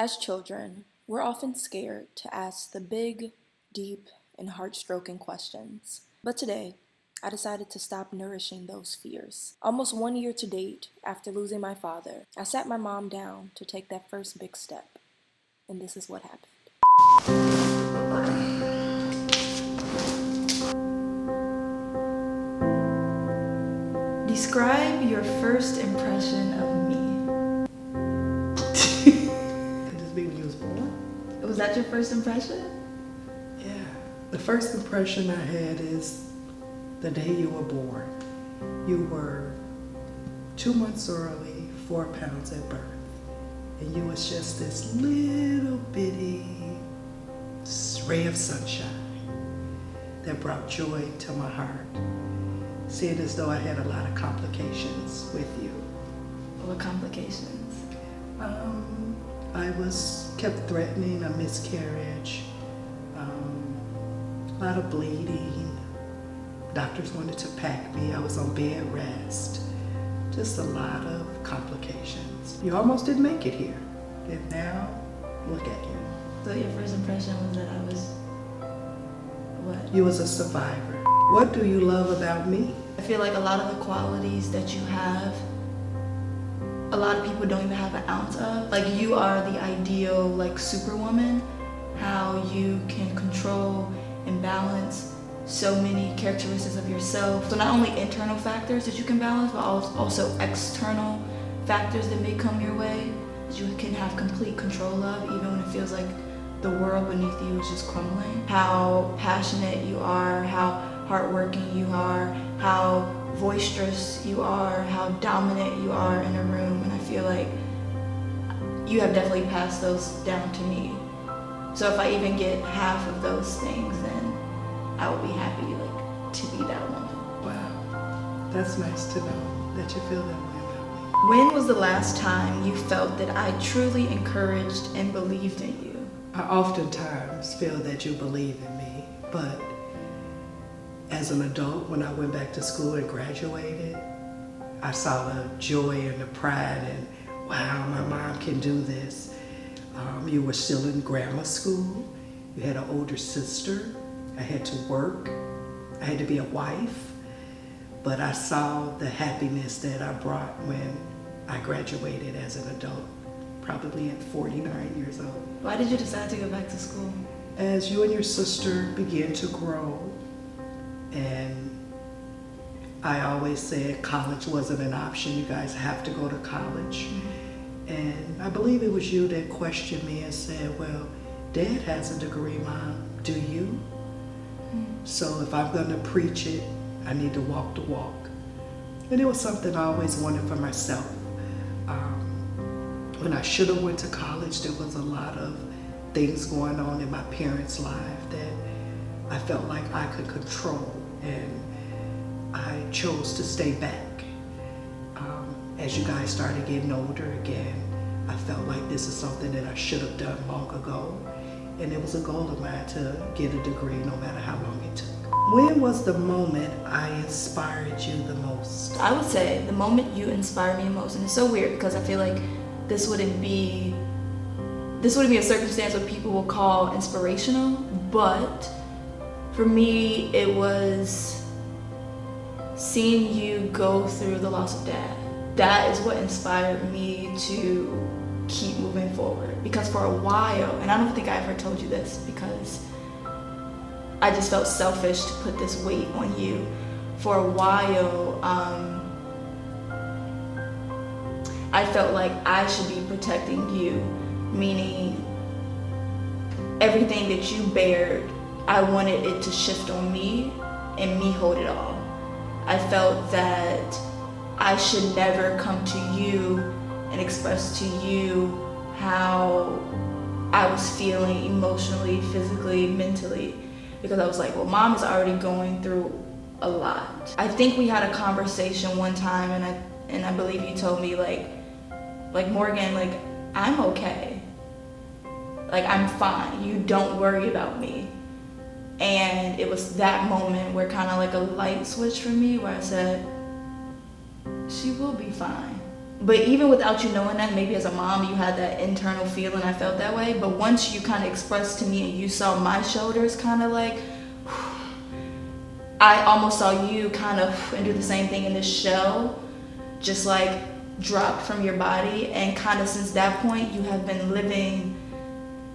As children, we're often scared to ask the big, deep, and heart-stroking questions. But today, I decided to stop nourishing those fears. Almost 1 year to date, after losing my father, I sat my mom down to take that first big step. And this is what happened. Describe your first impression of me. Just be when you was born? Was that your first impression? Yeah. The first impression I had is the day you were born. You were 2 months early, 4 pounds at birth. And you was just this little bitty ray of sunshine that brought joy to my heart. Seeing as though I had a lot of complications with you. What complications? I was kept threatening a miscarriage, a lot of bleeding. Doctors wanted to pack me. I was on bed rest. Just a lot of complications. You almost didn't make it here. And now, look at you. So your first impression was that I was what? You was a survivor. What do you love about me? I feel like a lot of the qualities that you have, a lot of people don't even have an ounce of. Like, you are the ideal, like, superwoman. How you can control and balance so many characteristics of yourself. So not only internal factors that you can balance, but also external factors that may come your way that you can have complete control of, even when it feels like the world beneath you is just crumbling. How passionate you are, how hardworking you are, how boisterous you are, how dominant you are in a room. And I feel like you have definitely passed those down to me. So if I even get half of those things, then I will be happy, like, to be that woman. Wow, that's nice to know that you feel that way about me. When was the last time you felt that I truly encouraged and believed in you? I oftentimes feel that you believe in me, but as an adult, when I went back to school and graduated, I saw the joy and the pride and, wow, my mom can do this. You were still in grammar school. You had an older sister. I had to work. I had to be a wife. But I saw the happiness that I brought when I graduated as an adult, probably at 49 years old. Why did you decide to go back to school? As you and your sister began to grow, and I always said college wasn't an option. You guys have to go to college. And I believe it was you that questioned me and said, well, Dad has a degree, Mom. Do you? So if I'm going to preach it, I need to walk the walk. And it was something I always wanted for myself. When I should have went to college, there was a lot of things going on in my parents' life that I felt like I could control, and I chose to stay back. As you guys started getting older again, I felt like this is something that I should have done long ago, and it was a goal of mine to get a degree no matter how long it took. When was the moment I inspired you the most? I would say the moment you inspire me the most, and it's so weird because I feel like this wouldn't be a circumstance what people will call inspirational, but for me, it was seeing you go through the loss of Dad. That is what inspired me to keep moving forward. Because for a while, and I don't think I ever told you this because I just felt selfish to put this weight on you. For a while, I felt like I should be protecting you, meaning everything that you bared, I wanted it to shift on me and me hold it all. I felt that I should never come to you and express to you how I was feeling emotionally, physically, mentally, because I was like, well, Mom is already going through a lot. I think we had a conversation one time, and I believe you told me like Morgan, like, I'm okay. Like, I'm fine. You don't worry about me. And it was that moment where kind of like a light switched for me, where I said, she will be fine. But even without you knowing that, maybe as a mom, you had that internal feeling, I felt that way. But once you kind of expressed to me and you saw my shoulders kind of like, I almost saw you kind of and do the same thing in this shell, just like drop from your body. And kind of since that point, you have been living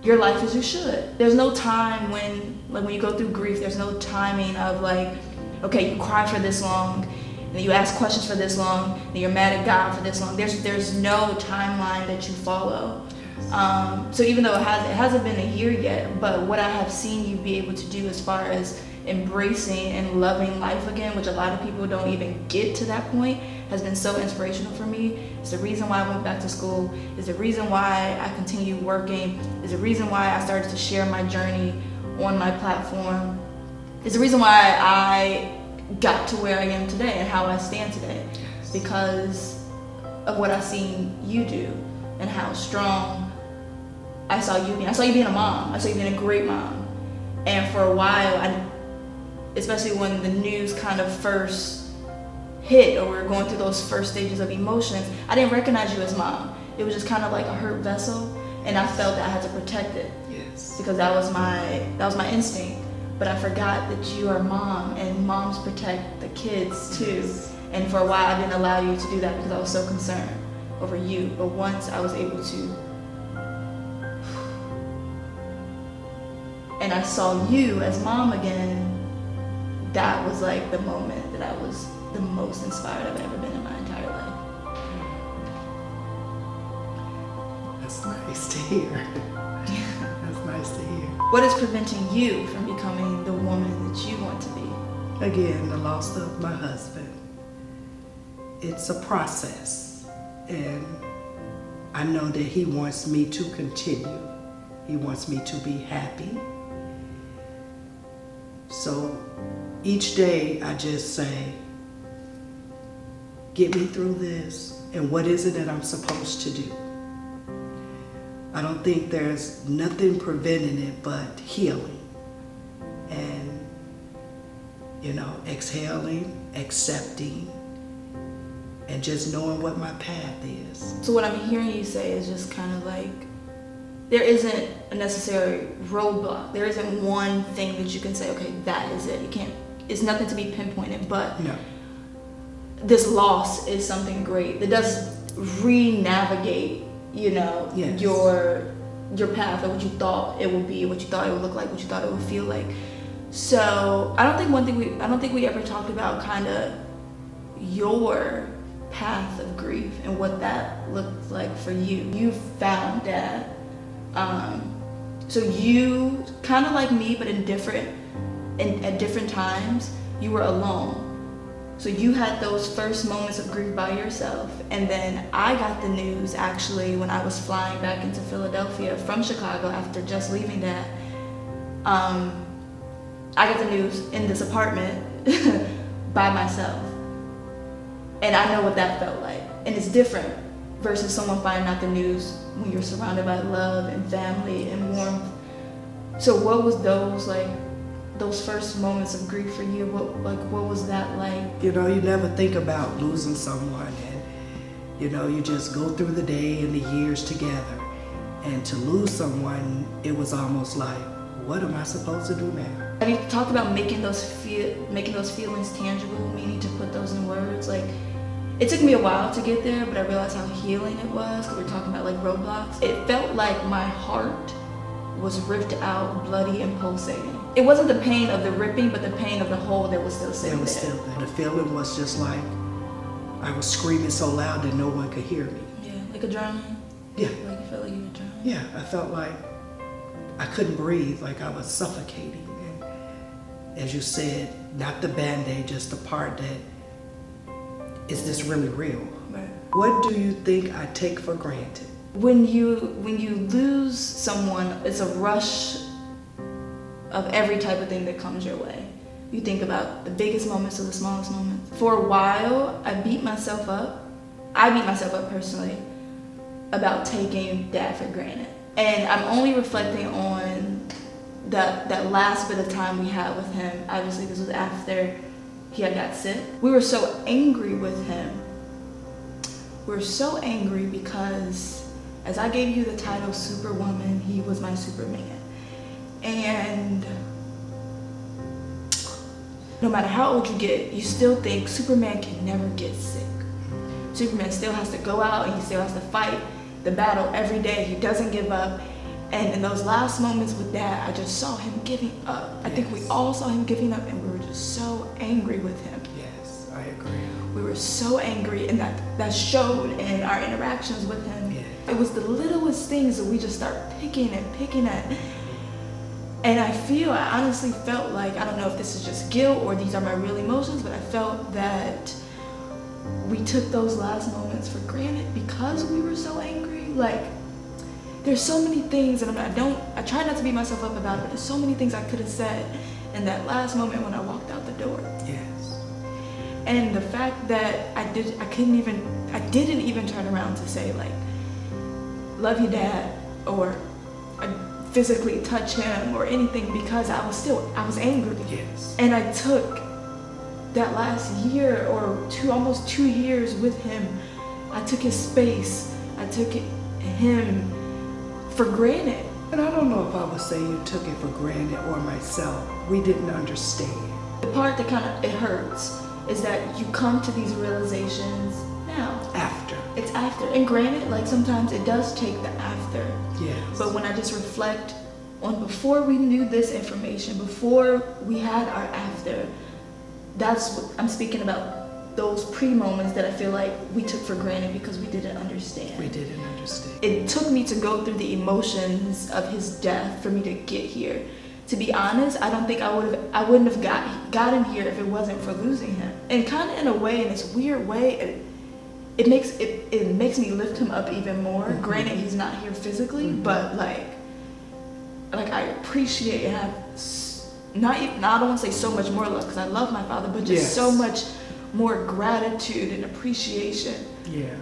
your life as you should. There's no time when you go through grief, there's no timing of like, okay, you cry for this long, and you ask questions for this long, and you're mad at God for this long. There's no timeline that you follow. So even though it hasn't been a year yet, but what I have seen you be able to do as far as embracing and loving life again, which a lot of people don't even get to that point, has been so inspirational for me. It's the reason why I went back to school. It's the reason why I continue working. It's the reason why I started to share my journey on my platform. It's the reason why I got to where I am today and how I stand today, because of what I've seen you do and how strong I saw you being. I saw you being a mom. I saw you being a great mom. And for a while, especially when the news kind of first hit, or we were going through those first stages of emotions, I didn't recognize you as mom. It was just kind of like a hurt vessel, and I felt that I had to protect it. Yes. Because that was my instinct. But I forgot that you are mom, and moms protect the kids too. Yes. And for a while, I didn't allow you to do that because I was so concerned over you. But once I was able to, and I saw you as mom again, that was like the moment that I was the most inspired I've ever been in my entire life. That's nice to hear. That's nice to hear. What is preventing you from becoming the woman that you want to be? Again, the loss of my husband. It's a process, and I know that he wants me to continue. He wants me to be happy. So each day I just say, get me through this, and what is it that I'm supposed to do? I don't think there's nothing preventing it but healing. And, exhaling, accepting, and just knowing what my path is. So what I'm hearing you say is just kind of like, there isn't a necessary roadblock. There isn't one thing that you can say, okay, that is it. It's nothing to be pinpointed, but No. this loss is something great that does re-navigate, Yes. your path, or what you thought it would be, what you thought it would look like, what you thought it would feel like. So I don't think we ever talked about kind of your path of grief and what that looked like for you. You found Dad. So you, kind of like me, but at different times, you were alone. So you had those first moments of grief by yourself, and then I got the news actually when I was flying back into Philadelphia from Chicago after just leaving Dad. I got the news in this apartment by myself, and I know what that felt like, and it's different versus someone finding out the news when you're surrounded by love and family and warmth. So what was those first moments of grief for you? What was that like? You never think about losing someone, and you just go through the day and the years together. And to lose someone, it was almost like, what am I supposed to do now? Have you talked about making those feelings tangible, meaning to put those in words? Like, it took me a while to get there, but I realized how healing it was, because we're talking about like roadblocks. It felt like my heart was ripped out, bloody and pulsating. It wasn't the pain of the ripping, but the pain of the hole that was still sitting there. It was still there. The feeling was just like I was screaming so loud that no one could hear me. Yeah, like a drowning? Yeah. Like you felt like you were drowning? Yeah, I felt like I couldn't breathe, like I was suffocating. And as you said, not the Band-Aid, just the part that, is this really real? Right. What do you think I take for granted? When you lose someone, it's a rush of every type of thing that comes your way. You think about the biggest moments to the smallest moments. For a while, I beat myself up personally about taking Dad for granted. And I'm only reflecting on that last bit of time we had with him. Obviously, this was after he had got sick. We were so angry with him we were so angry because as I gave you the title Superwoman, he was my Superman. And no matter how old you get, you still think Superman can never get sick. Superman still has to go out and he still has to fight the battle every day. He doesn't give up. And in those last moments with Dad, I just saw him giving up. I think we all saw him giving up, and we were just so angry with him. Yes, I agree. We were so angry, and that showed in our interactions with him. Yeah. It was the littlest things that we just start picking at. And I honestly felt like, I don't know if this is just guilt or these are my real emotions, but I felt that we took those last moments for granted because we were so angry. Like, there's so many things, and I try not to beat myself up about it, but there's so many things I could have said in that last moment when I walked out the door. Yes. And the fact that I didn't even turn around to say like, love you, Dad, or I physically touch him or anything, because I was angry. Yes. And I took that last year or almost 2 years with him, I took his space, I took him for granted. And I don't know if I would say you took it for granted or myself. We didn't understand. The part that it hurts is that you come to these realizations now. After. It's after. And granted, like sometimes it does take the after. Yes. But when I just reflect on before we knew this information, before we had our after, that's what I'm speaking about. Those pre-moments that I feel like we took for granted because we didn't understand. We didn't understand. It took me to go through the emotions of his death for me to get here. To be honest, I don't think I wouldn't have gotten here if it wasn't for losing him. And kind of in a way, in this weird way, it makes me lift him up even more. Mm-hmm. Granted, he's not here physically, mm-hmm. but like I appreciate and have I don't want to say so much more love because I love my father, but just so much more gratitude and appreciation. Yeah.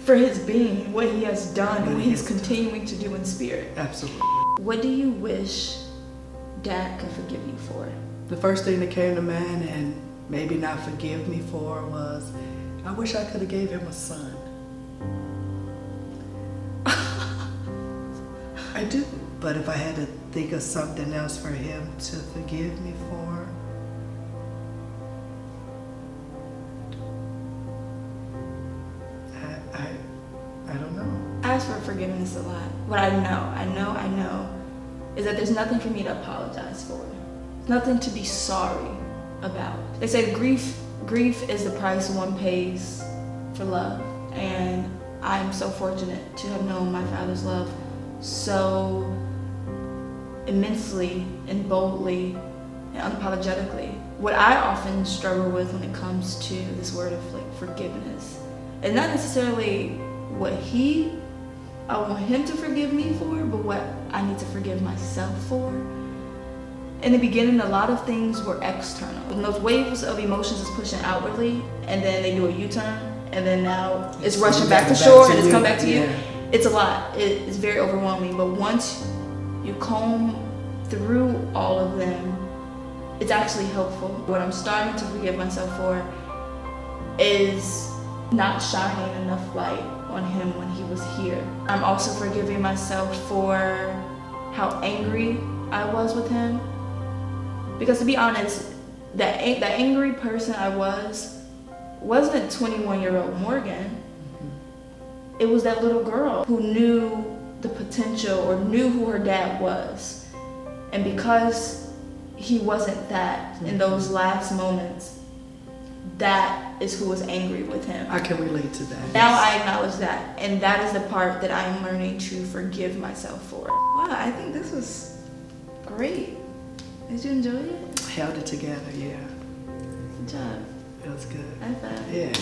For his being, what he has done, and what he's continuing to do in spirit. Absolutely. What do you wish Dad could forgive you for? The first thing that came to mind, and maybe not forgive me for, was I wish I could have gave him a son. I do. But if I had to think of something else for him to forgive me for, I don't know. I ask for forgiveness a lot. What I know is that there's nothing for me to apologize for. Nothing to be sorry about. They say grief is the price one pays for love. And I'm so fortunate to have known my father's love so immensely and boldly and unapologetically. What I often struggle with when it comes to this word of like forgiveness is not necessarily what I want him to forgive me for, but what I need to forgive myself for. In the beginning, a lot of things were external. When those waves of emotions is pushing outwardly, and then they do a U-turn, and then now it's rushing back to shore and it's come back to you. It's a lot. It's very overwhelming. But once you comb through all of them, it's actually helpful. What I'm starting to forgive myself for is not shining enough light on him when he was here. I'm also forgiving myself for how angry I was with him. Because to be honest, that angry person I wasn't 21-year-old Morgan. It was that little girl who knew the potential or knew who her dad was. And because he wasn't that in those last moments, that is who was angry with him. I can relate to that. Now I acknowledge that, and that is the part that I'm learning to forgive myself for. Wow, I think this was great. Did you enjoy it? Held it together, yeah. Good job. It was good. High five. Yeah.